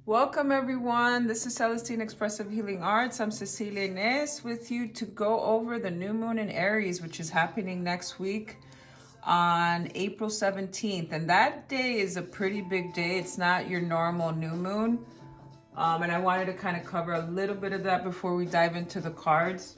Welcome everyone. This is Celestine Expressive Healing Arts. I'm Cecilia Inez with you to go over the new moon in Aries, which is happening next week on April 17th. And that day is a pretty big day. It's not your normal new moon. And I wanted to kind of cover a little bit of that before we dive into the cards.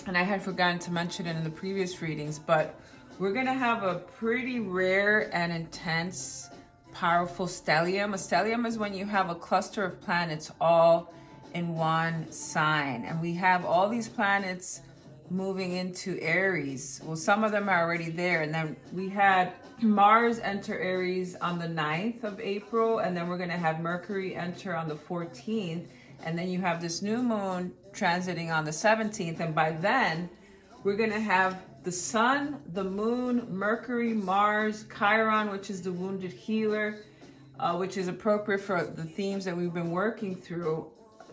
And I had forgotten to mention it in the previous readings, but we're going to have a pretty rare and intense powerful stellium. A stellium is when you have a cluster of planets all in one sign, and we have all these planets moving into Aries. Well, some of them are already there, and then we had Mars enter Aries on the 9th of April, and then we're going to have Mercury enter on the 14th, and then you have this new moon transiting on the 17th, and by then we're going to have the sun, the moon, Mercury, Mars, Chiron, which is the wounded healer, which is appropriate for the themes that we've been working through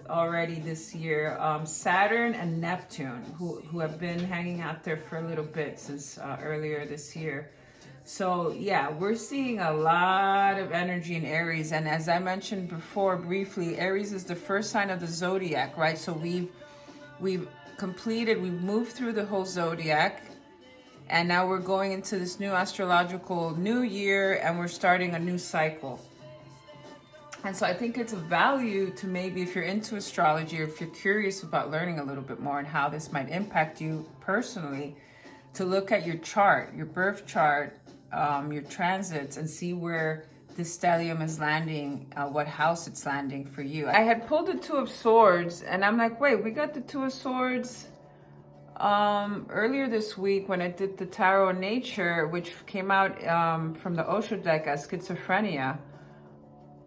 already this year. Saturn and Neptune, who have been hanging out there for a little bit since earlier this year. So yeah, we're seeing a lot of energy in Aries. And as I mentioned before briefly, Aries is the first sign of the zodiac, right? So we've moved through the whole zodiac. And now we're going into this new astrological new year, and we're starting a new cycle. And so I think it's a value to maybe, if you're into astrology or if you're curious about learning a little bit more and how this might impact you personally, to look at your chart, your birth chart, your transits, and see where this stellium is landing, what house it's landing for you. I had pulled the Two of Swords, and I'm like, wait, we got the Two of Swords earlier this week when I did the Tarot in Nature, which came out from the Osho deck as schizophrenia.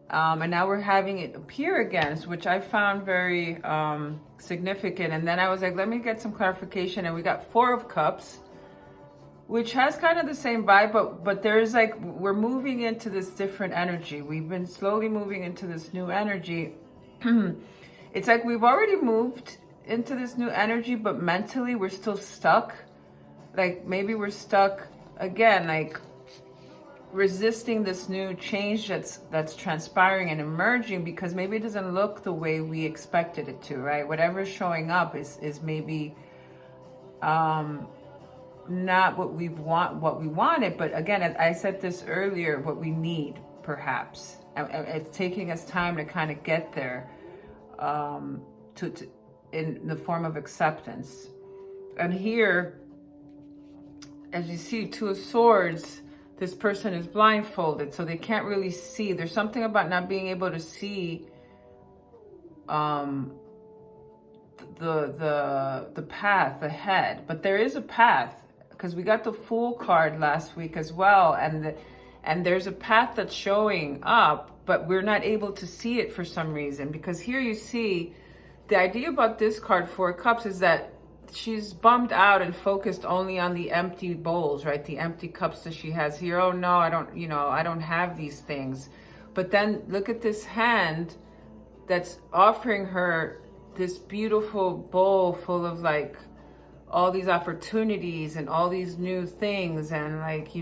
And now we're having it appear again, which I found very significant. And then I was like, let me get some clarification. And we got Four of Cups, which has kind of the same vibe, but there's like, we're moving into this different energy. We've been slowly moving into this new energy. It's like we've already moved into this new energy, but mentally we're still stuck. Like maybe we're stuck again, like resisting this new change that's transpiring and emerging, because maybe it doesn't look the way we expected it to, right? Whatever's showing up is maybe not what we wanted, but again, I said this earlier, what we need perhaps. It's taking us time to kind of get there, in the form of acceptance. And here, as you see, Two of Swords, this person is blindfolded, so they can't really see. There's something about not being able to see the path ahead. But there is a path, because we got the Fool card last week as well, and there's a path that's showing up, but we're not able to see it for some reason. Because here you see, the idea about this card, Four of Cups, is that she's bummed out and focused only on the empty bowls, right? The empty cups that she has here. Oh no, I don't have these things. But then look at this hand that's offering her this beautiful bowl full of like all these opportunities and all these new things, and like,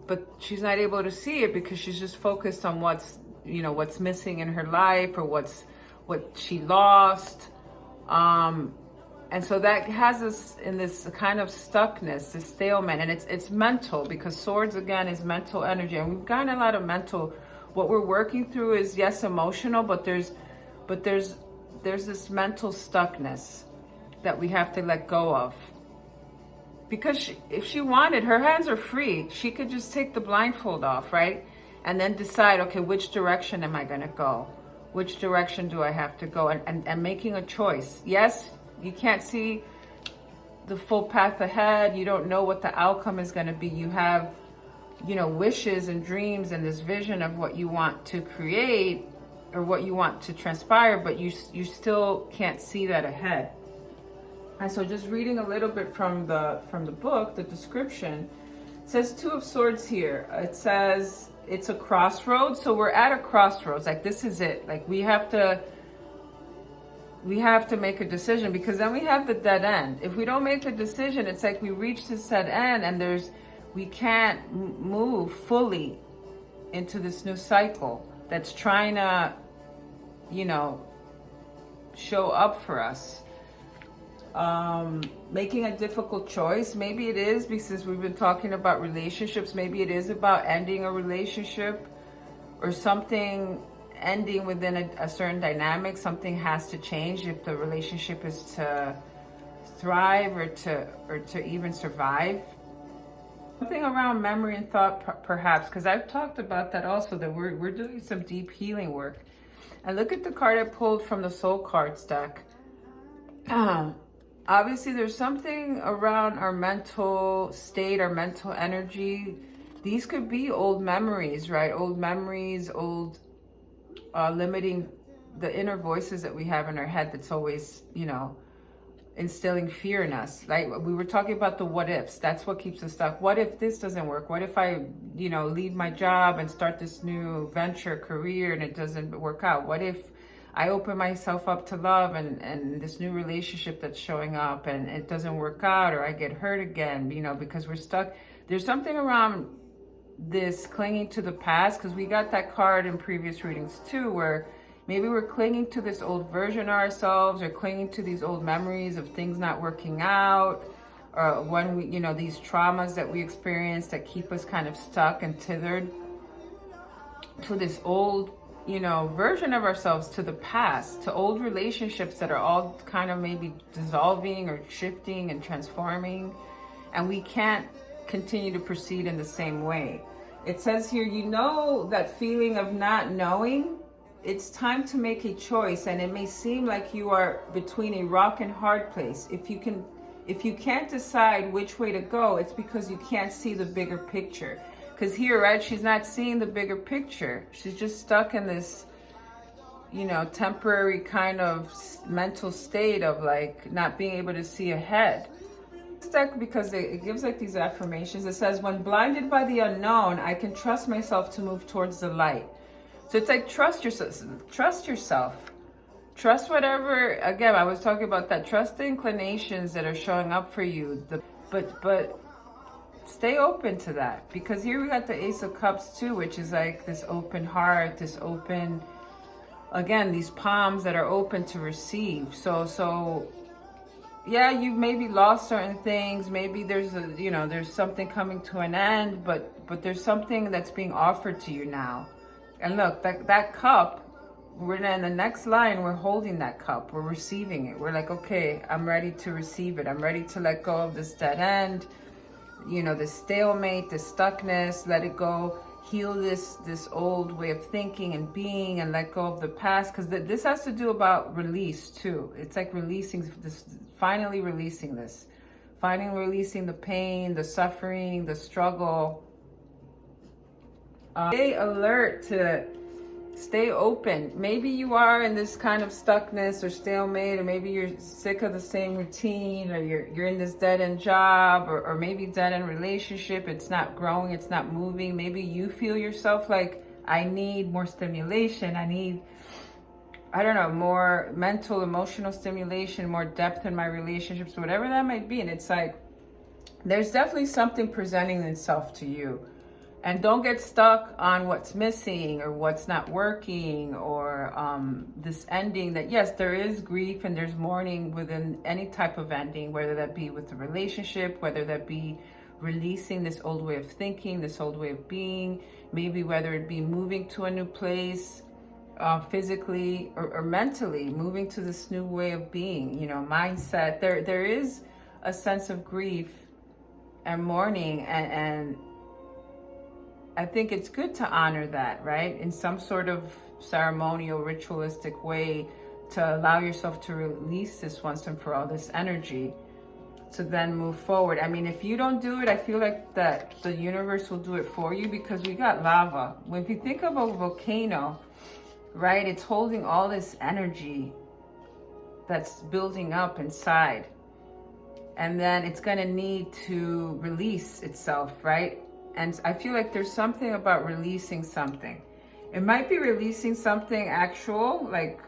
but she's not able to see it because she's just focused on what's missing in her life, or what she lost. And so that has us in this kind of stuckness, this stalemate, and it's mental, because swords again is mental energy, and we've gotten a lot of mental. What we're working through is, yes, emotional, but there's this mental stuckness that we have to let go of. Because if she wanted, her hands are free. She could just take the blindfold off, right? And then decide, okay, which direction am I going to go? Which direction do I have to go? And making a choice. Yes, you can't see the full path ahead. You don't know what the outcome is going to be. You have, wishes and dreams and this vision of what you want to create or what you want to transpire, but you still can't see that ahead. And so just reading a little bit from the book, the description, it says Two of Swords here. It says it's a crossroads. So we're at a crossroads. Like, this is it. Like, we have to make a decision, because then we have the dead end. If we don't make the decision, it's like we reach this dead end, and we can't move fully into this new cycle that's trying to, you know, show up for us. Making a difficult choice. Maybe it is because we've been talking about relationships. Maybe it is about ending a relationship or something, ending within a certain dynamic. Something has to change if the relationship is to thrive or to even survive. Something around memory and thought, perhaps, because I've talked about that also, that we're doing some deep healing work. And look at the card I pulled from the Soul Cards deck. Obviously, there's something around our mental state, our mental energy. These could be old memories, right? Old memories, old limiting, the inner voices that we have in our head that's always, you know, instilling fear in us. Like we were talking about the what ifs. That's what keeps us stuck. What if this doesn't work? What if I, you know, leave my job and start this new venture, career, and it doesn't work out? What if I open myself up to love and this new relationship that's showing up and it doesn't work out, or I get hurt again, you know, because we're stuck? There's something around this clinging to the past, because we got that card in previous readings too, where maybe we're clinging to this old version of ourselves, or clinging to these old memories of things not working out, or when we, you know, these traumas that we experience that keep us kind of stuck and tethered to this old, you know, version of ourselves, to the past, to old relationships that are all kind of maybe dissolving or shifting and transforming, and we can't continue to proceed in the same way. It says here, you know, that feeling of not knowing. It's time to make a choice, and it may seem like you are between a rock and hard place. If you can't decide which way to go, it's because you can't see the bigger picture. Because here, right, she's not seeing the bigger picture. She's just stuck in this, you know, temporary kind of mental state of like not being able to see ahead. Stuck because it gives like these affirmations. It says, when blinded by the unknown, I can trust myself to move towards the light. So it's like, trust yourself, trust whatever, again, I was talking about that, trust the inclinations that are showing up for you, but stay open to that, because here we got the Ace of Cups too, which is like this open heart, this open, again, these palms that are open to receive. So yeah, you've maybe lost certain things, maybe there's a, you know, there's something coming to an end, but there's something that's being offered to you now. And look, that cup, we're in the next line, we're holding that cup, we're receiving it. We're like, okay, I'm ready to receive it. I'm ready to let go of this dead end, you know, this stalemate, this stuckness, let it go, heal this old way of thinking and being, and let go of the past. Because this has to do about release too. It's like releasing this, finally releasing this, finally releasing the pain, the suffering, the struggle. Stay alert, to stay open. Maybe you are in this kind of stuckness or stalemate, or maybe you're sick of the same routine, or you're in this dead-end job, or maybe dead-end relationship. It's not growing, it's not moving. Maybe you feel yourself like, I need more stimulation. I need, I don't know, more mental, emotional stimulation, more depth in my relationships, whatever that might be. And it's like, there's definitely something presenting itself to you. And don't get stuck on what's missing or what's not working, or this ending that, yes, there is grief and there's mourning within any type of ending, whether that be with the relationship, whether that be releasing this old way of thinking, this old way of being, maybe whether it be moving to a new place, physically or mentally, moving to this new way of being, you know, mindset. There is a sense of grief and mourning, and I think it's good to honor that, right? In some sort of ceremonial, ritualistic way, to allow yourself to release this once and for all, this energy, to then move forward. I mean, if you don't do it, I feel like that the universe will do it for you, because we got lava. If you think of a volcano, right, it's holding all this energy that's building up inside. And then it's gonna need to release itself, right? And I feel like there's something about releasing something. It might be releasing something actual, like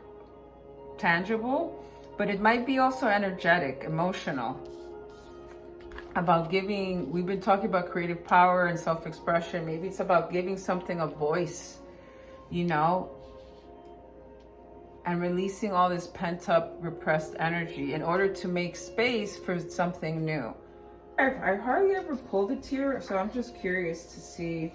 tangible, but it might be also energetic, emotional. about giving, we've been talking about creative power and self-expression. Maybe it's about giving something a voice, you know, and releasing all this pent-up, repressed energy in order to make space for something new. I hardly ever pulled a tear, so I'm just curious to see.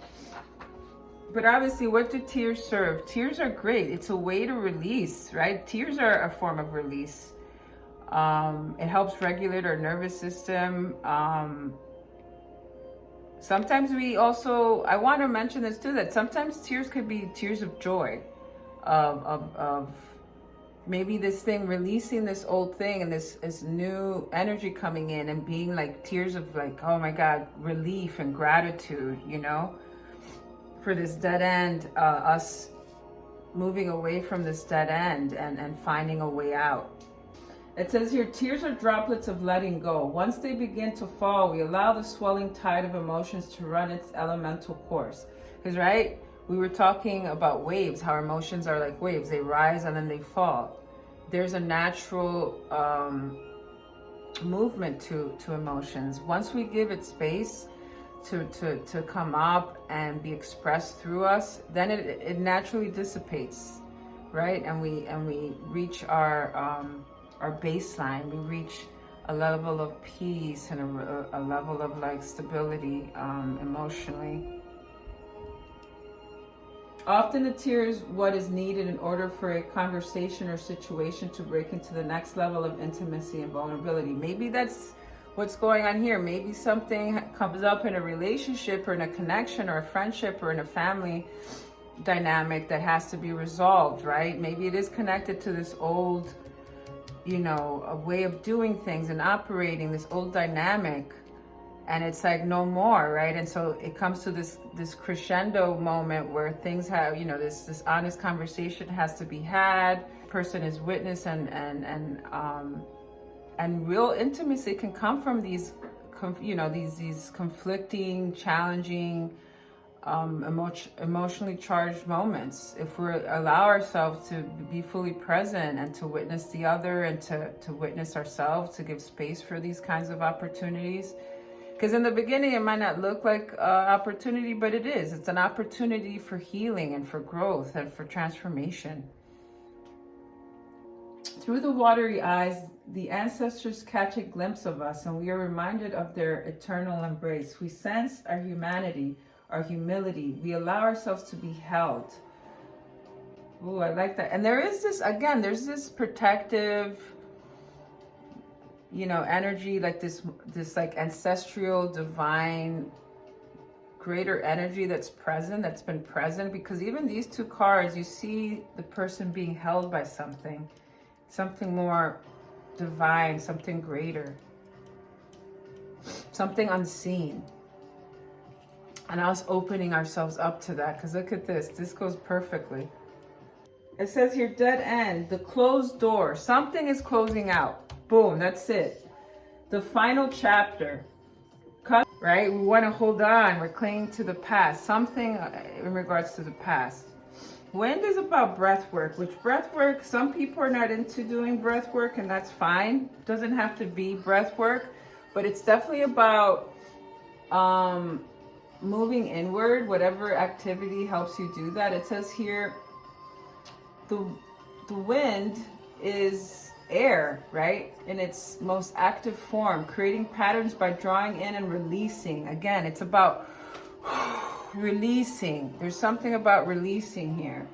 But obviously, what do tears serve? Tears are great. It's a way to release, right? Tears are a form of release. It helps regulate our nervous system. Sometimes we also, I want to mention this too, that sometimes tears could be tears of joy, of maybe this thing, releasing this old thing and this new energy coming in and being like tears of like, oh my God, relief and gratitude, you know, for this dead end, us moving away from this dead end and finding a way out. It says here, tears are droplets of letting go. Once they begin to fall, we allow the swelling tide of emotions to run its elemental course. Because, right, we were talking about waves, how emotions are like waves. They rise and then they fall. There's a natural movement to emotions. Once we give it space to come up and be expressed through us, then it naturally dissipates, right? And we reach our baseline. We reach a level of peace and a level of like stability emotionally. Often the tear is what is needed in order for a conversation or situation to break into the next level of intimacy and vulnerability. Maybe that's what's going on here. Maybe something comes up in a relationship or in a connection or a friendship or in a family dynamic that has to be resolved, right? Maybe it is connected to this old, you know, a way of doing things and operating, this old dynamic, and it's like no more, right? And so it comes to this crescendo moment where things have, you know, this honest conversation has to be had. Person is witness and real intimacy can come from these, you know, these conflicting, challenging, emotionally charged moments. If we allow ourselves to be fully present and to witness the other and to witness ourselves, to give space for these kinds of opportunities. Because in the beginning, it might not look like opportunity, but it is. It's an opportunity for healing and for growth and for transformation. Through the watery eyes, the ancestors catch a glimpse of us, and we are reminded of their eternal embrace. We sense our humanity, our humility. We allow ourselves to be held. Oh, I like that. And there is this, again, there's this protective, you know, energy, like this like ancestral, divine, greater energy that's present, that's been present. Because even these two cards, you see the person being held by something more divine, something greater, something unseen. And us opening ourselves up to that, because look at this. This goes perfectly. It says here, dead end, the closed door. Something is closing out. Boom, that's it. The final chapter. Cut, right? We want to hold on. We're clinging to the past. Something in regards to the past. Wind is about breath work, which breath work, some people are not into doing breath work, and that's fine. It doesn't have to be breath work, but it's definitely about moving inward, whatever activity helps you do that. It says here, the wind is air, right? In its most active form, creating patterns by drawing in and releasing. Again, it's about releasing. There's something about releasing here.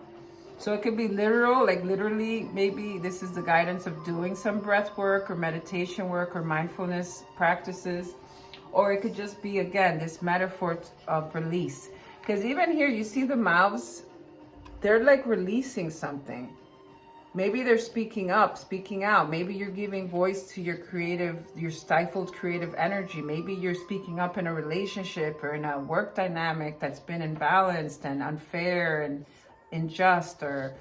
So it could be literal, like literally, maybe this is the guidance of doing some breath work or meditation work or mindfulness practices. Or it could just be, again, this metaphor of release. Because even here, you see the mouths, they're like releasing something. Maybe they're speaking up, speaking out. Maybe you're giving voice to your stifled creative energy. Maybe you're speaking up in a relationship or in a work dynamic that's been imbalanced and unfair and unjust, or,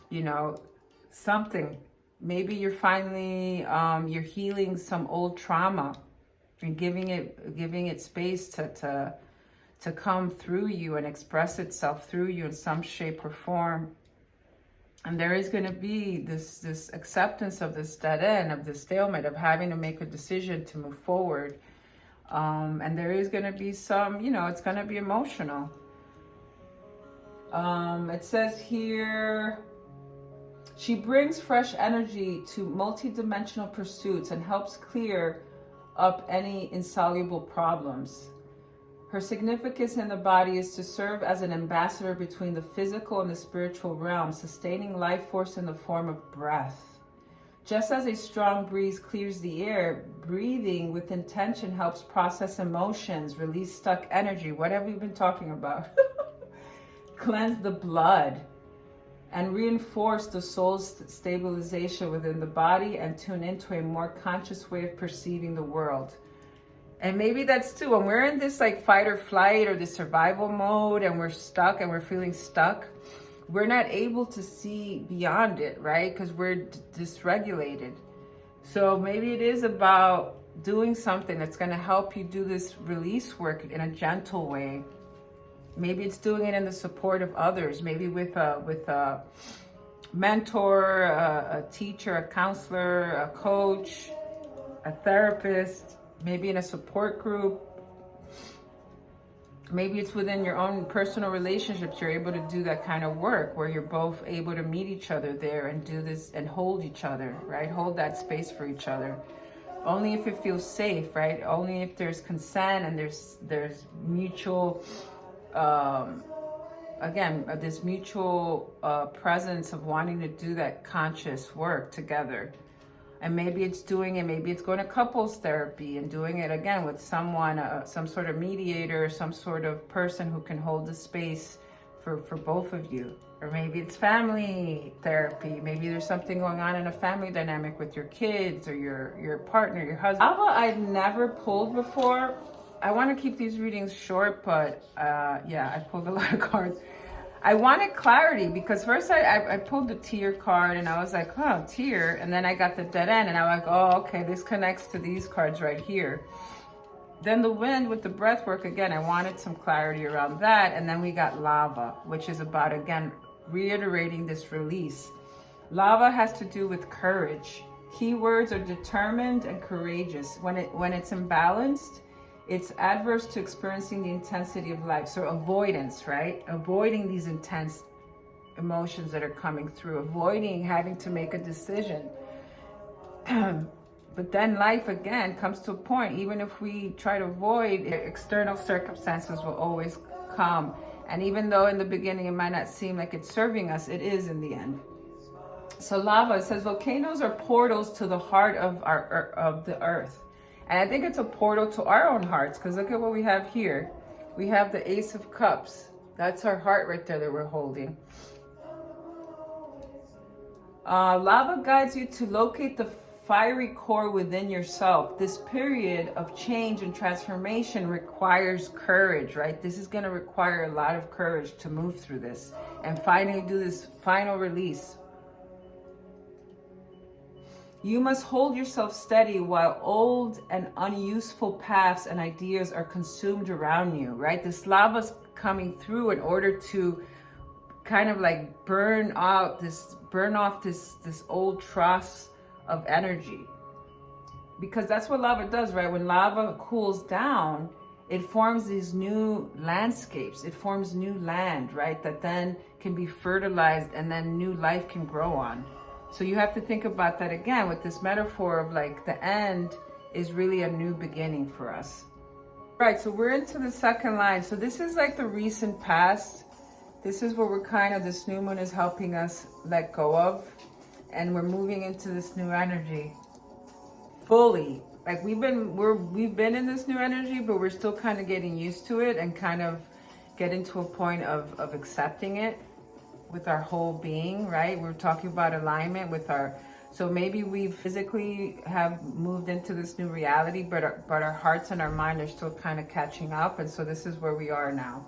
you know, something. Maybe you're finally, you're healing some old trauma and giving it space to come through you and express itself through you in some shape or form. And there is going to be this acceptance of this dead end, of this stalemate, of having to make a decision to move forward. And there is going to be some, you know, it's going to be emotional. It says here, she brings fresh energy to multidimensional pursuits and helps clear up any insoluble problems. Her significance in the body is to serve as an ambassador between the physical and the spiritual realm, sustaining life force in the form of breath. Just as a strong breeze clears the air, breathing with intention helps process emotions, release stuck energy, whatever you've been talking about, cleanse the blood, and reinforce the soul's stabilization within the body and tune into a more conscious way of perceiving the world. And maybe that's too, when we're in this like fight or flight or this survival mode and we're stuck and we're feeling stuck, we're not able to see beyond it, right? Because we're dysregulated. So maybe it is about doing something that's going to help you do this release work in a gentle way. Maybe it's doing it in the support of others, maybe with a mentor, a teacher, a counselor, a coach, a therapist, maybe in a support group. Maybe it's within your own personal relationships. You're able to do that kind of work where you're both able to meet each other there and do this and hold each other, right? Hold that space for each other. Only if it feels safe, right? Only if there's consent and there's mutual, again, this mutual presence of wanting to do that conscious work together. And maybe it's doing it, maybe it's going to couples therapy and doing it again with someone, some sort of mediator, some sort of person who can hold the space for both of you. Or maybe it's family therapy. Maybe there's something going on in a family dynamic with your kids or your partner, your husband. Lava I've never pulled before. I want to keep these readings short, but yeah, I pulled a lot of cards. I wanted clarity because first I pulled the tear card and I was like, oh, tear. And then I got the dead end and I was like, oh, okay, this connects to these cards right here. Then the wind with the breath work, again, I wanted some clarity around that. And then we got lava, which is about, again, reiterating this release. Lava has to do with courage. Keywords are determined and courageous. When it's imbalanced, it's adverse to experiencing the intensity of life. So avoidance, right? Avoiding these intense emotions that are coming through, avoiding having to make a decision. But then life again comes to a point, even if we try to avoid, external circumstances will always come. And even though in the beginning it might not seem like it's serving us, it is in the end. So lava, it says volcanoes are portals to the heart of the earth. And I think it's a portal to our own hearts, because look at what we have here. We have the Ace of Cups. That's our heart right there that we're holding. Lava guides you to locate the fiery core within yourself. This period of change and transformation requires courage, right? This is going to require a lot of courage to move through this and finally do this final release. You must hold yourself steady while old and unuseful paths and ideas are consumed around you, right? This lava's coming through in order to kind of like burn off this old dross of energy. Because that's what lava does, right? When lava cools down, it forms these new landscapes. It forms new land, right? That then can be fertilized and then new life can grow on. So you have to think about that again with this metaphor of like the end is really a new beginning for us. Right, so we're into the second line. So this is like the recent past. This is where we're kind of, this new moon is helping us let go of. And we're moving into this new energy fully. Like we've been in this new energy, but we're still kind of getting used to it and kind of getting to a point of accepting it with our whole being, right? We're talking about alignment with our, so maybe we physically have moved into this new reality, but our hearts and our mind are still kind of catching up. And so this is where we are now.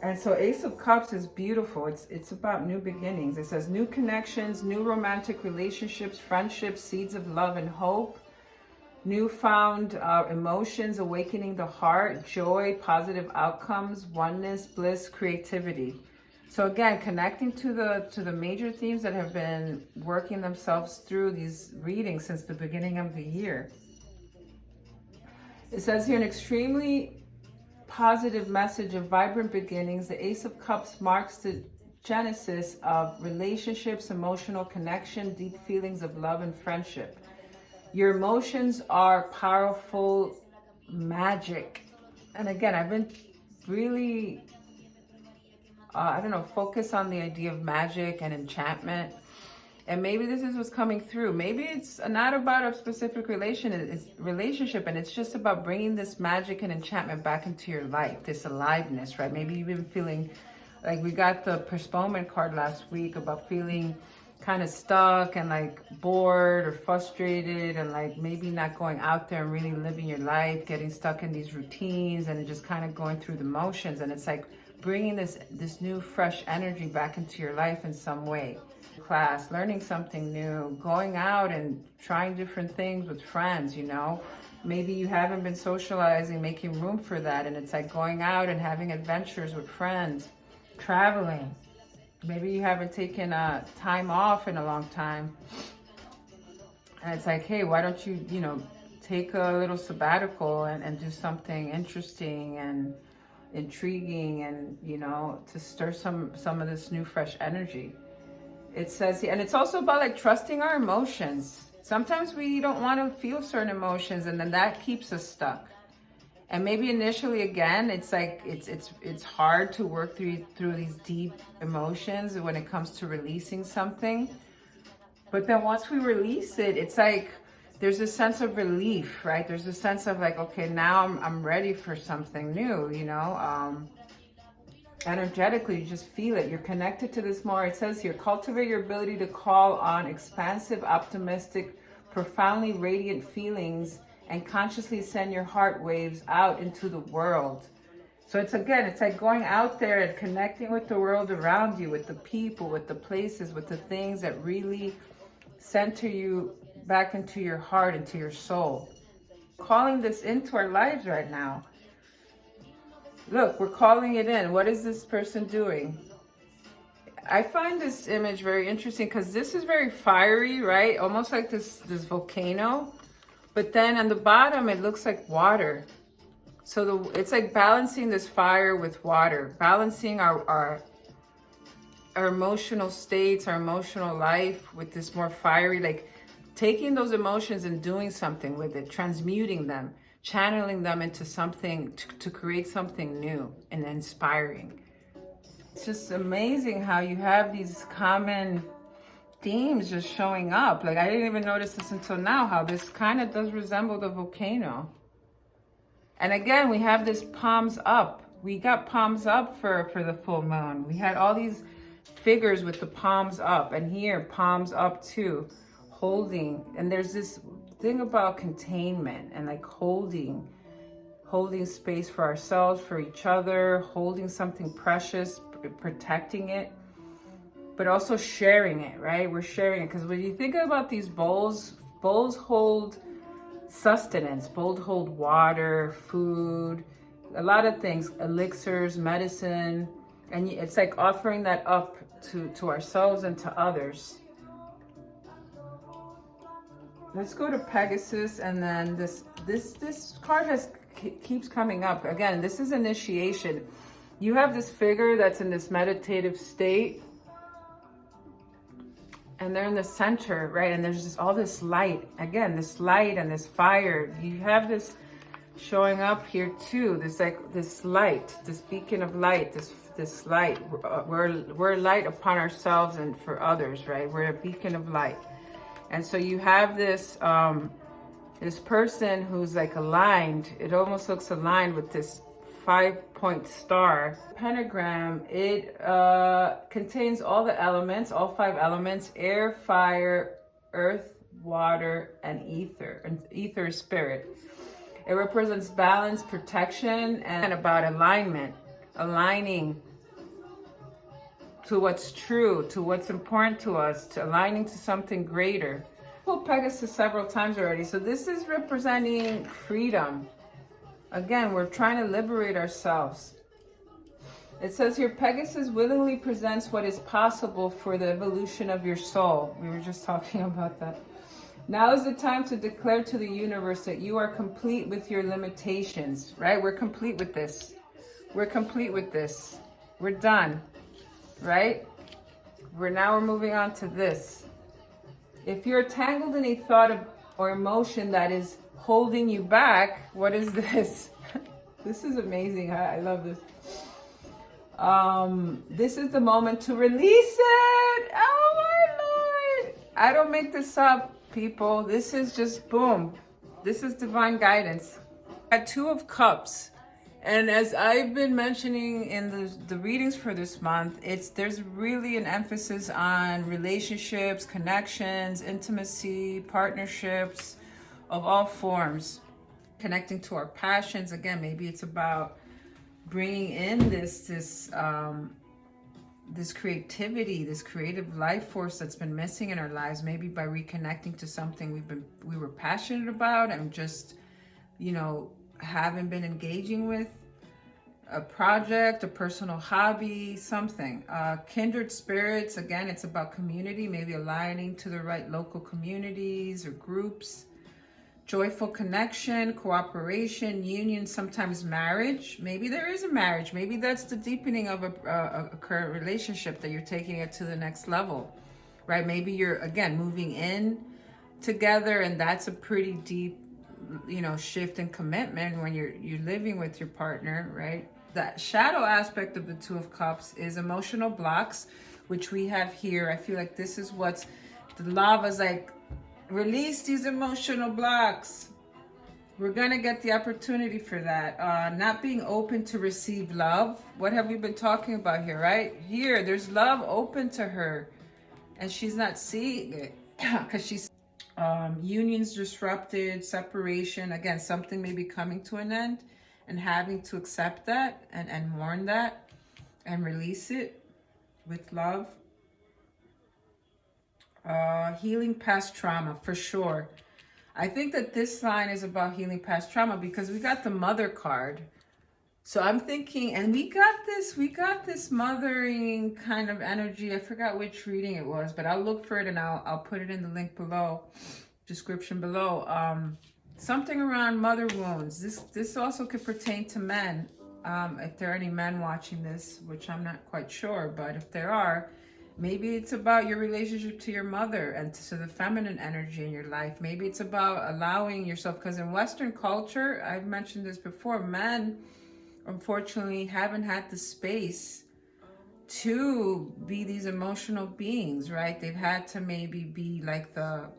And so Ace of Cups is beautiful. It's about new beginnings. It says new connections, new romantic relationships, friendships, seeds of love and hope, newfound emotions, awakening the heart, joy, positive outcomes, oneness, bliss, creativity. So again, connecting to the major themes that have been working themselves through these readings since the beginning of the year. It says here, an extremely positive message of vibrant beginnings. The Ace of Cups marks the genesis of relationships, emotional connection, deep feelings of love and friendship. Your emotions are powerful magic. And again, I've been really, focus on the idea of magic and enchantment. And maybe this is what's coming through. Maybe it's not about a specific relationship, and it's just about bringing this magic and enchantment back into your life, this aliveness, right? Maybe you've been feeling like, we got the postponement card last week about feeling kind of stuck and like bored or frustrated, and like maybe not going out there and really living your life, getting stuck in these routines and just kind of going through the motions. And it's like bringing this new fresh energy back into your life in some way. Class, learning something new, going out and trying different things with friends, you know. Maybe you haven't been socializing, making room for that, and it's like going out and having adventures with friends, traveling. Maybe you haven't taken time off in a long time, and it's like, hey, why don't you, take a little sabbatical and do something interesting and intriguing, and to stir some of this new fresh energy. It says here, and it's also about like trusting our emotions. Sometimes we don't want to feel certain emotions, and then that keeps us stuck. And maybe initially, again, it's like it's hard to work through these deep emotions when it comes to releasing something. But then once we release it, it's like there's a sense of relief, right? There's a sense of like, okay, now I'm ready for something new, energetically, you just feel it. You're connected to this more. It says here, cultivate your ability to call on expansive, optimistic, profoundly radiant feelings and consciously send your heart waves out into the world. So it's like going out there and connecting with the world around you, with the people, with the places, with the things that really center you back into your heart, into your soul. Calling this into our lives right now. Look, we're calling it in. What is this person doing? I find this image very interesting because this is very fiery, right? Almost like this volcano. But then on the bottom, it looks like water. So it's like balancing this fire with water, balancing our emotional states, our emotional life with this more fiery, like taking those emotions and doing something with it, transmuting them, channeling them into something to create something new and inspiring. It's just amazing how you have these common themes just showing up. Like, I didn't even notice this until now, how this kind of does resemble the volcano. And again, we have this palms up. We got palms up for the full moon. We had all these figures with the palms up, and here palms up too, holding. And there's this thing about containment and like holding space for ourselves, for each other, holding something precious, protecting it, but also sharing it, right? We're sharing it because when you think about these bowls hold sustenance, bowls hold water, food, a lot of things, elixirs, medicine, and it's like offering that up to ourselves and to others. Let's go to Pegasus, and then this card keeps coming up. Again, this is initiation. You have this figure that's in this meditative state, and they're in the center, right? And there's just all this light. Again, this light and this fire. You have this showing up here too. This light, this beacon of light, this light. We're light upon ourselves and for others, right? We're a beacon of light. And so you have this this person who's like aligned. It almost looks aligned with this 5-point star. Pentagram, it contains all the elements, all 5 elements: air, fire, earth, water, and ether. And ether is spirit. It represents balance, protection, and about alignment, aligning to what's true, to what's important to us, to aligning to something greater. I pulled Pegasus several times already. So this is representing freedom. Again, we're trying to liberate ourselves. It says here, Pegasus willingly presents what is possible for the evolution of your soul. We were just talking about that. Now is the time to declare to the universe that you are complete with your limitations, right? We're complete with this. We're complete with this. We're done, right? We're moving on to this. If you're tangled in a thought or emotion that is holding you back, what is this? This is amazing. I love this. This is the moment to release it. Oh my Lord. I don't make this up, people. This is just boom. This is divine guidance. At Two of Cups. And as I've been mentioning in the readings for this month, there's really an emphasis on relationships, connections, intimacy, partnerships of all forms, connecting to our passions. Again, maybe it's about bringing in this creativity, this creative life force that's been missing in our lives, maybe by reconnecting to something we were passionate about and just, you know, haven't been engaging with, a project, a personal hobby, something. Kindred spirits, again, it's about community, maybe aligning to the right local communities or groups. Joyful connection, cooperation, union, sometimes marriage. Maybe there is a marriage. Maybe that's the deepening of a current relationship that you're taking it to the next level, right? Maybe you're, again, moving in together, and that's a pretty deep, you know, shift in commitment when you're living with your partner, right? That shadow aspect of the Two of Cups is emotional blocks, which we have here. I feel like this is what's, the lava's like, release these emotional blocks. We're gonna get the opportunity for that. Not being open to receive love. What have we been talking about here, right? Here, there's love open to her, and she's not seeing it because she's unions disrupted, separation. Again, something may be coming to an end, and having to accept that and mourn that and release it with love. Healing past trauma, for sure. I think that this line is about healing past trauma because we got the mother card. So I'm thinking, and we got this mothering kind of energy. I forgot which reading it was, but I'll look for it and I'll put it in the link below, description below. Something around mother wounds. This also could pertain to men. If there are any men watching this, which I'm not quite sure, but if there are, maybe it's about your relationship to your mother and to the feminine energy in your life. Maybe it's about allowing yourself, because in Western culture, I've mentioned this before, men unfortunately haven't had the space to be these emotional beings, right? They've had to maybe be like the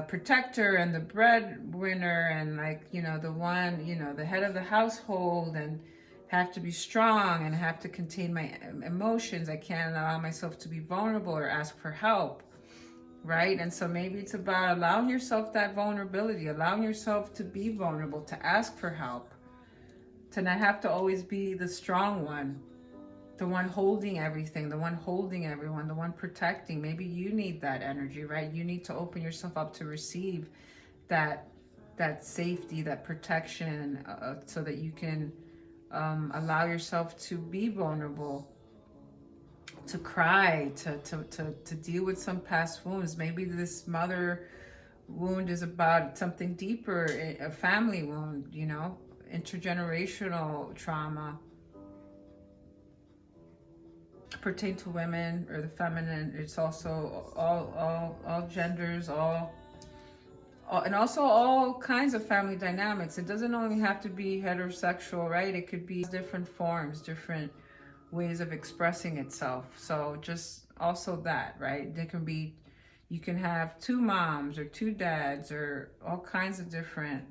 protector and the breadwinner and, like, you know, the one, you know, the head of the household, and have to be strong and have to contain my emotions. I can't allow myself to be vulnerable or ask for help, right? And so maybe it's about allowing yourself that vulnerability, allowing yourself to be vulnerable, to ask for help, to not have to always be the strong one, the one holding everything, the one holding everyone, the one protecting. Maybe you need that energy, right? You need to open yourself up to receive that safety, that protection, so that you can allow yourself to be vulnerable, to cry, to deal with some past wounds. Maybe this mother wound is about something deeper, a family wound, you know, intergenerational trauma. Pertain to women or the feminine. It's also all genders, and also all kinds of family dynamics. It doesn't only have to be heterosexual, right? It could be different forms, different ways of expressing itself. So just also that, right? There can be, you can have two moms or two dads or all kinds of different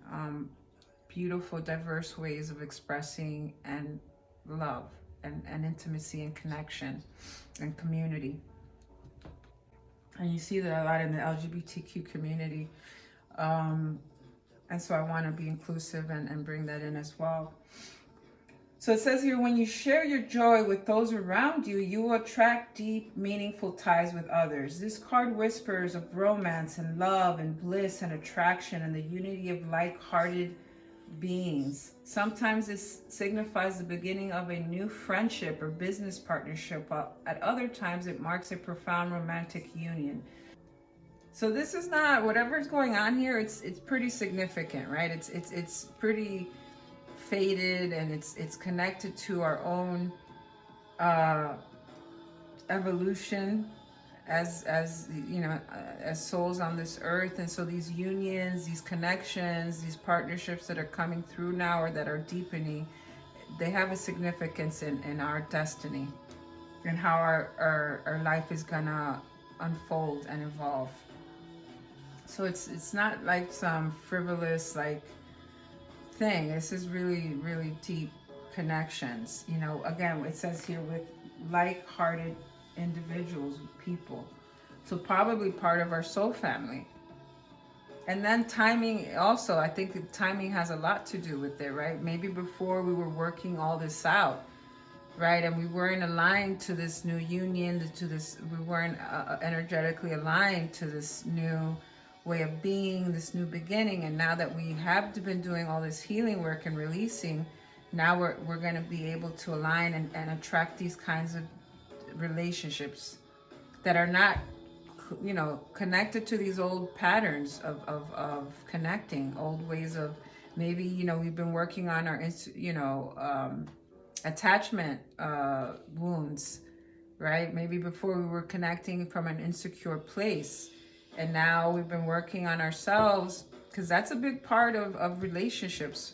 beautiful, diverse ways of expressing and love and intimacy and connection and community. And you see that a lot in the LGBTQ community. And so I want to be inclusive and bring that in as well. So it says here, when you share your joy with those around you, you will attract deep, meaningful ties with others. This card whispers of romance and love and bliss and attraction and the unity of like-hearted beings. Sometimes this signifies the beginning of a new friendship or business partnership, while at other times it marks a profound romantic union. So this is not, whatever's going on here, it's pretty significant, right? It's pretty fated, and it's connected to our own evolution as you know, as souls on this earth. And so these unions, these connections, these partnerships that are coming through now, or that are deepening, they have a significance in our destiny and how our life is gonna unfold and evolve. So it's not like some frivolous like thing. This is really, really deep connections. You know, again, it says here with like-hearted individuals, people. So probably part of our soul family. And then timing also, I think the timing has a lot to do with it, right? Maybe before we were working all this out, right? And we weren't aligned to this new union, to this, we weren't energetically aligned to this new way of being, this new beginning. And now that we have been doing all this healing work and releasing, now we're going to be able to align and attract these kinds of relationships that are not, you know, connected to these old patterns of connecting, old ways of, maybe, you know, we've been working on our, you know, attachment wounds, right? Maybe before we were connecting from an insecure place, and now we've been working on ourselves, because that's a big part of relationships,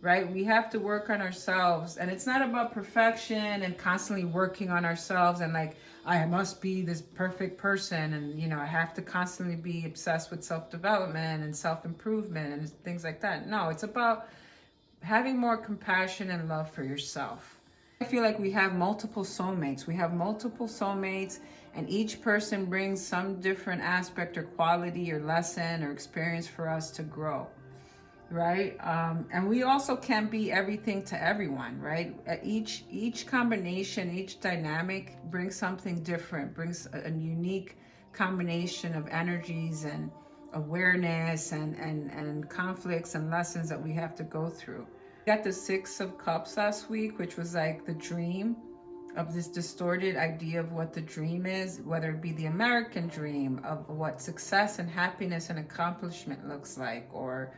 right? We have to work on ourselves, and it's not about perfection and constantly working on ourselves and like, I must be this perfect person, and, you know, I have to constantly be obsessed with self-development and self-improvement and things like that. No, it's about having more compassion and love for yourself. I feel like we have multiple soulmates. We have multiple soulmates, and each person brings some different aspect or quality or lesson or experience for us to grow, right? And we also can't be everything to everyone, right? Each combination, each dynamic brings something different, brings a unique combination of energies and awareness and conflicts and lessons that we have to go through. We got the Six of Cups last week, which was like the dream of this distorted idea of what the dream is, whether it be the American dream of what success and happiness and accomplishment looks like, or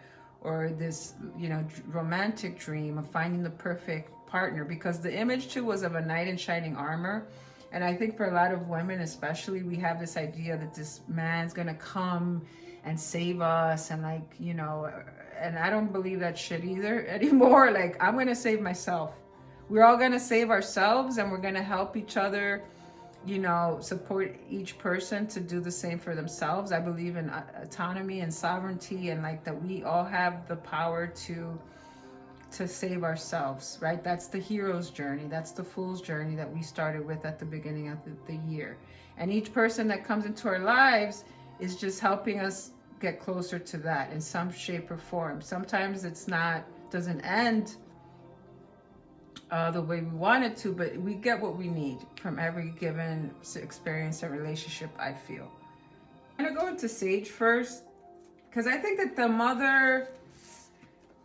this, you know, romantic dream of finding the perfect partner, because the image too was of a knight in shining armor. And I think for a lot of women especially, we have this idea that this man's gonna come and save us, and like, you know, and I don't believe that shit either anymore. Like, I'm gonna save myself. We're all gonna save ourselves, and we're gonna help each other, you know, support each person to do the same for themselves. I believe in autonomy and sovereignty, and like that we all have the power to save ourselves, right? That's the hero's journey. That's the fool's journey that we started with at the beginning of the year. And each person that comes into our lives is just helping us get closer to that in some shape or form. Sometimes it's not, doesn't end the way we want it to, but we get what we need from every given experience or relationship, I feel. I'm gonna go into Sage first, because I think that the mother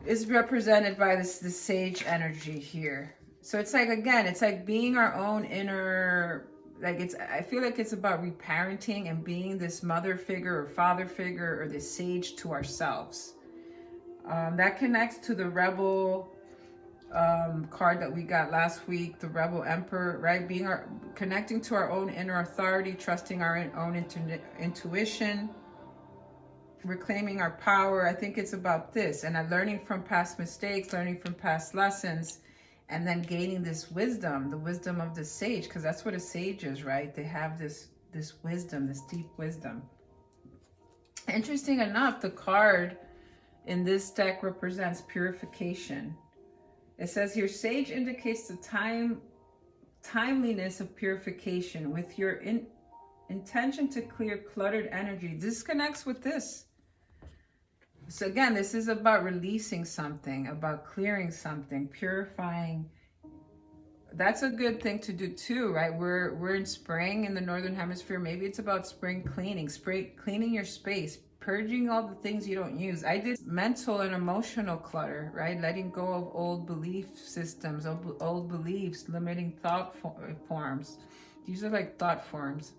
is represented by this Sage energy here. So it's like, again, it's like being our own inner, like it's, I feel like it's about reparenting and being this mother figure or father figure or this sage to ourselves. That connects to the Rebel card that we got last week, the Rebel Emperor, right? Being connecting to our own inner authority, trusting our own intuition, reclaiming our power. I think it's about this, and learning from past mistakes, learning from past lessons, and then gaining this wisdom, the wisdom of the sage, because that's what a sage is, right? They have this wisdom, this deep wisdom. Interesting enough, the card in this deck represents purification. It says here, sage indicates the timeliness of purification with your intention to clear cluttered energy. This connects with this. So again, this is about releasing something, about clearing something, purifying. That's a good thing to do too, right? We're in spring in the Northern Hemisphere. Maybe it's about spring cleaning, cleaning your space, purging all the things you don't use. I did mental and emotional clutter, right? Letting go of old belief systems, old beliefs, limiting thought forms. These are like thought forms.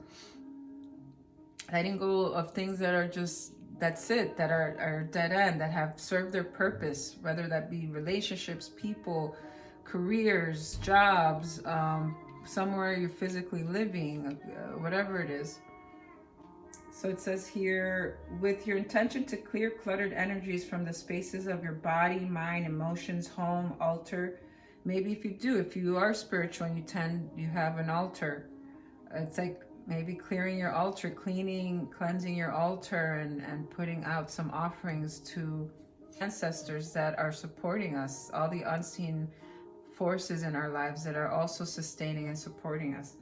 letting go of things that are just, that's it, that are dead end, that have served their purpose, whether that be relationships, people, careers, jobs, somewhere you're physically living, whatever it is. So it says here, with your intention to clear cluttered energies from the spaces of your body, mind, emotions, home, altar. Maybe if you are spiritual and you have an altar. It's like maybe clearing your altar, cleansing your altar, and putting out some offerings to ancestors that are supporting us, all the unseen forces in our lives that are also sustaining and supporting us.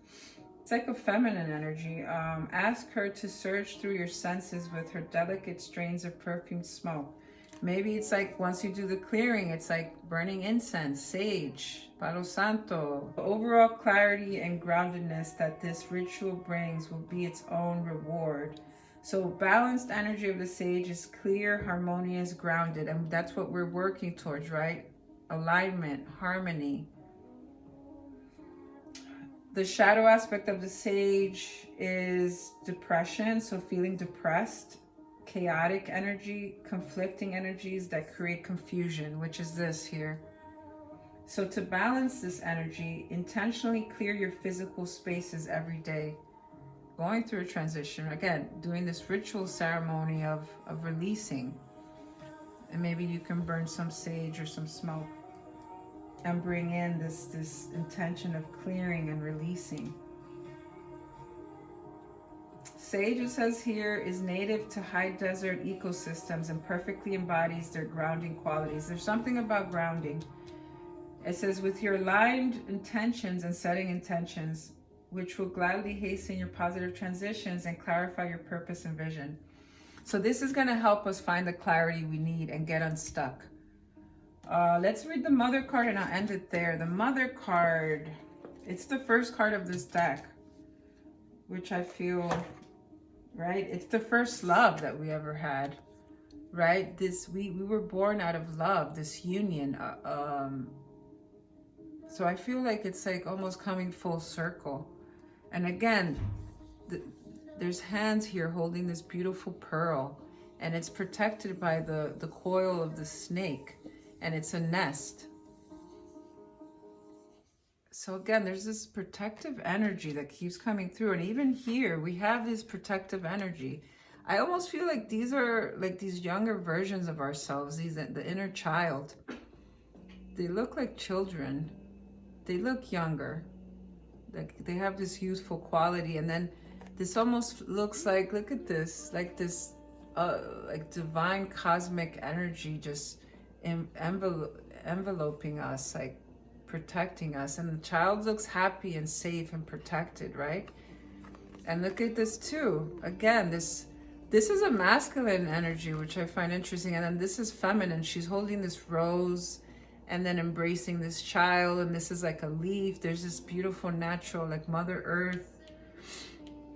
It's like a feminine energy. Ask her to surge through your senses with her delicate strains of perfumed smoke. Maybe it's like once you do the clearing, it's like burning incense, sage, palo santo. The overall clarity and groundedness that this ritual brings will be its own reward. So balanced energy of the sage is clear, harmonious, grounded, and that's what we're working towards, right? Alignment, harmony. The shadow aspect of the sage is depression, so feeling depressed, chaotic energy, conflicting energies that create confusion, which is this here. So to balance this energy, intentionally clear your physical spaces every day. Going through a transition, again, doing this ritual ceremony of releasing. And maybe you can burn some sage or some smoke and bring in this intention of clearing and releasing. Sage, it says here, is native to high desert ecosystems and perfectly embodies their grounding qualities. There's something about grounding. It says, with your aligned intentions and setting intentions, which will gladly hasten your positive transitions and clarify your purpose and vision. So this is going to help us find the clarity we need and get unstuck. Let's read the Mother card and I'll end it there. The Mother card, it's the first card of this deck, which I feel, right? It's the first love that we ever had, right? We were born out of love, this union. So I feel like it's like almost coming full circle. And again, there's hands here holding this beautiful pearl, and it's protected by the coil of the snake. And it's a nest. So again, there's this protective energy that keeps coming through. And even here, we have this protective energy. I almost feel like these are like these younger versions of ourselves, the inner child. They look like children. They look younger. Like they have this youthful quality. And then this almost looks like, look at this, like this like divine cosmic energy just enveloping us, like protecting us. And the child looks happy and safe and protected, right? And look at this too. Again, this is a masculine energy, which I find interesting. And then this is feminine. She's holding this rose and then embracing this child. And this is like a leaf. There's this beautiful natural, like Mother Earth,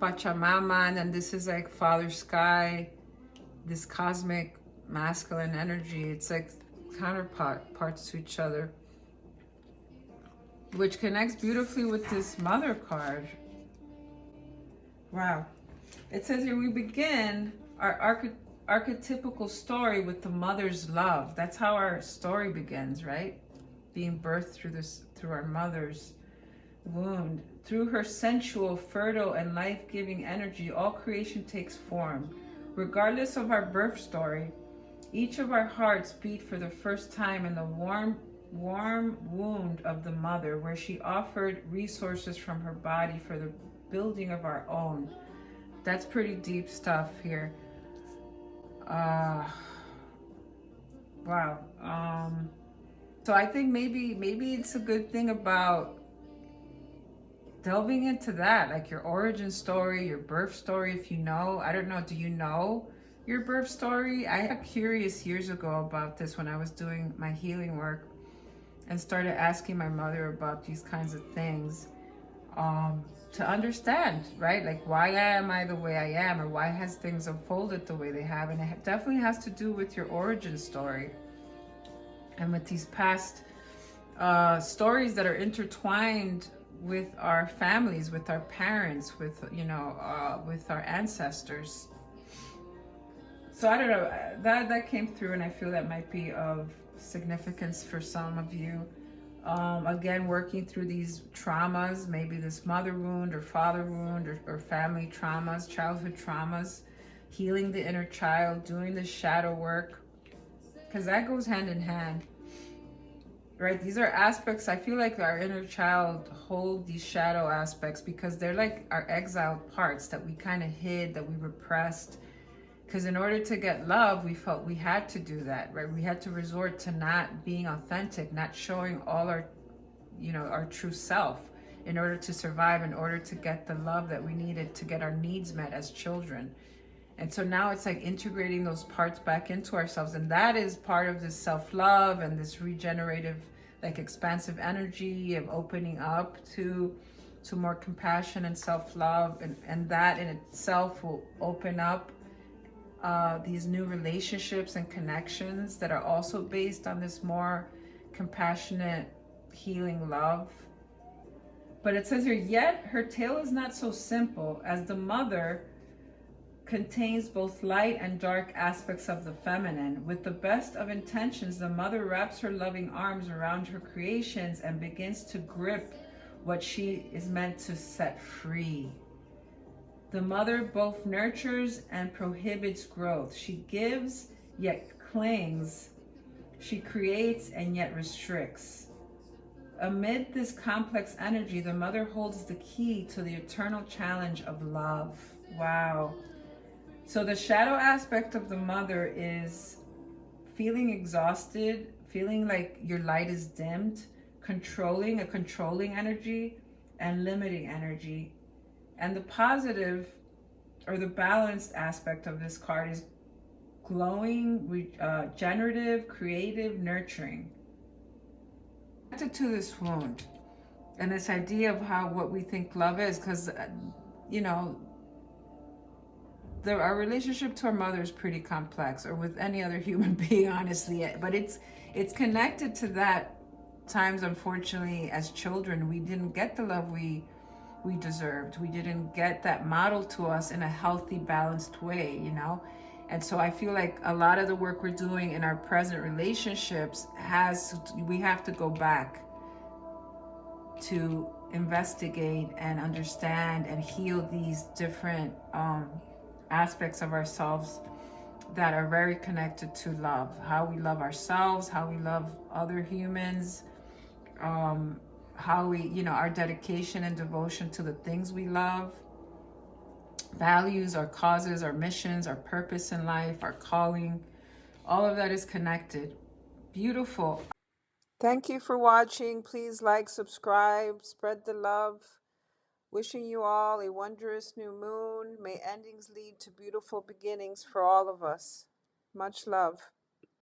Pachamama. And then this is like Father Sky, this cosmic masculine energy. It's like counterparts to each other, which connects beautifully with this Mother card. Wow. It says here, we begin our archetypical story with the mother's love. That's how our story begins, right? Being birthed through our mother's wound. Through her sensual, fertile, and life-giving energy, all creation takes form. Regardless of our birth story, each of our hearts beat for the first time in the warm wound of the mother, where she offered resources from her body for the building of our own. That's pretty deep stuff here. Wow. So I think maybe it's a good thing about delving into that, like your origin story, your birth story, if you know. I don't know, do you know your birth story? I got curious years ago about this when I was doing my healing work and started asking my mother about these kinds of things to understand, right? Like, why am I the way I am, or why has things unfolded the way they have? And it definitely has to do with your origin story and with these past stories that are intertwined with our families, with our parents, with, you know, with our ancestors. So I don't know, that came through, and I feel that might be of significance for some of you. Again, working through these traumas, maybe this mother wound or father wound, or family traumas, childhood traumas, healing the inner child, doing the shadow work, because that goes hand in hand, right? These are aspects, I feel like our inner child hold these shadow aspects because they're like our exiled parts that we kind of hid, that we repressed. Because in order to get love, we felt we had to do that, right? We had to resort to not being authentic, not showing all our, you know, our true self in order to survive, in order to get the love that we needed to get our needs met as children. And so now it's like integrating those parts back into ourselves. And that is part of this self-love and this regenerative, like expansive energy of opening up to more compassion and self-love. And that in itself will open up these new relationships and connections that are also based on this more compassionate, healing love. But it says here, yet her tale is not so simple, as the mother contains both light and dark aspects of the feminine. With the best of intentions, the mother wraps her loving arms around her creations and begins to grip what she is meant to set free. The mother both nurtures and prohibits growth. She gives, yet clings. She creates and yet restricts. Amid this complex energy, the mother holds the key to the eternal challenge of love. Wow. So the shadow aspect of the mother is feeling exhausted, feeling like your light is dimmed, controlling energy, and limiting energy. And the positive, or the balanced aspect of this card, is glowing, generative, creative, nurturing. Connected to this wound and this idea of what we think love is, because you know, our relationship to our mother is pretty complex, or with any other human being, honestly. But it's connected to that. Times, unfortunately, as children, we didn't get the love we deserved. We didn't get that modeled to us in a healthy, balanced way, you know? And so I feel like a lot of the work we're doing in our present relationships we have to go back to investigate and understand and heal these different aspects of ourselves that are very connected to love. How we love ourselves, how we love other humans, how we, you know, our dedication and devotion to the things we love, values, our causes, our missions, our purpose in life, our calling. All of that is connected. Beautiful. Thank you for watching. Please like, subscribe, spread the love. Wishing you all a wondrous new moon. May endings lead to beautiful beginnings for all of us. Much love.